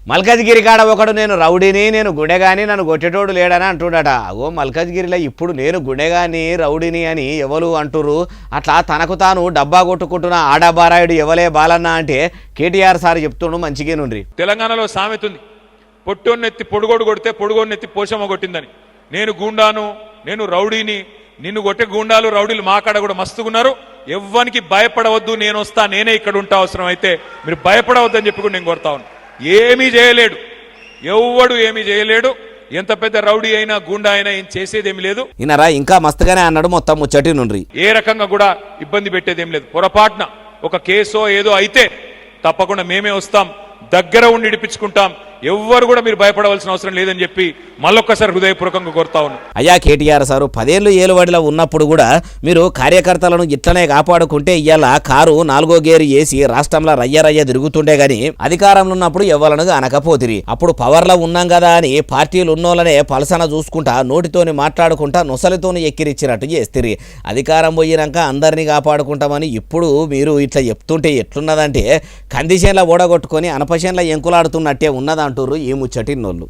మల్కజ్గిరి కాడ ఒకడు నేను రౌడీని, నేను గుండెగాని, నన్ను కొట్టేటోడు లేడని అంటుడట. అగో మల్కజ్గిరిలో ఇప్పుడు నేను గుండెగాని రౌడీని అని ఎవరు అంటురు. అట్లా తనకు తాను డబ్బా కొట్టుకుంటున్న ఆడబారాయుడు ఎవలే బాలన్న అంటే కేటీఆర్ సార్ చెప్తుండు మంచిగా నుండి. తెలంగాణలో సామెత ఉంది, పొట్టోన్నెత్తి పొడుగోడు కొడితే పొడుగోన్నెత్తి పోషమ్మ కొట్టిందని. నేను గూండాను, నేను రౌడీని, నిన్ను కొట్టే గూండాలు రౌడీలు మా కాడ కూడా మస్తుగున్నారు. ఎవ్వనికి భయపడవద్దు, నేను వస్తా, నేనే ఇక్కడ ఉంటా, అవసరం అయితే మీరు భయపడవద్దు అని చెప్పి కూడా నేను కోరుతా ఉన్నాను. ఏమీ చేయలేడు, ఎవ్వడు ఏమీ చేయలేడు. ఎంత పెద్ద రౌడీ అయినా గుండా అయినా ఏం చేసేదేమి లేదు. ఈయనరా ఇంకా మస్తుగానే అన్నాడు మొత్తం ముచ్చటి నుండి. ఏ రకంగా కూడా ఇబ్బంది పెట్టేదేం లేదు. పొరపాటున ఒక కేసో ఏదో అయితే తప్పకుండా మేమే వస్తాం, దగ్గర ఉండి ఇడిపించుకుంటాం. ఎవ్వరు కూడా మీరు భయపడవలసిన అవసరం లేదని చెప్పి మళ్ళొక్కసారి హృదయపూర్వకంగా కోరుతా ఉన్నాను. అయ్యా కేటీఆర్ సారు 10 ఏళ్ళు ఏలుబడిలో ఉన్నప్పుడు కూడా మీరు కార్యకర్తలను ఇట్లనే కాపాడుకుంటే ఇయ్యాల కారు 4వ గేరు వేసి రాష్ట్రంలో రయ్య తిరుగుతుండే గాని అధికారంలో ఉన్నప్పుడు ఎవ్వలను అనకపోతిరి. అప్పుడు పవర్లో ఉన్నాం కదా అని పార్టీలు ఉన్నోళ్ళనే పలసన చూసుకుంటా నోటితోని మాట్లాడుకుంటా నొసలితోని ఎక్కిరిచ్చినట్టు చేస్తిరి. అధికారం పోయినాక అందరినీ కాపాడుకుంటామని ఇప్పుడు మీరు ఇట్లా చెప్తుంటే ఎట్లున్నదంటే కందిచేన్ల ఓడగొట్టుకొని అనపచేన్ల ఎంకులాడుతున్నట్టే ఉన్నదంటారు ఈ ముచ్చటిన్నోళ్ళు.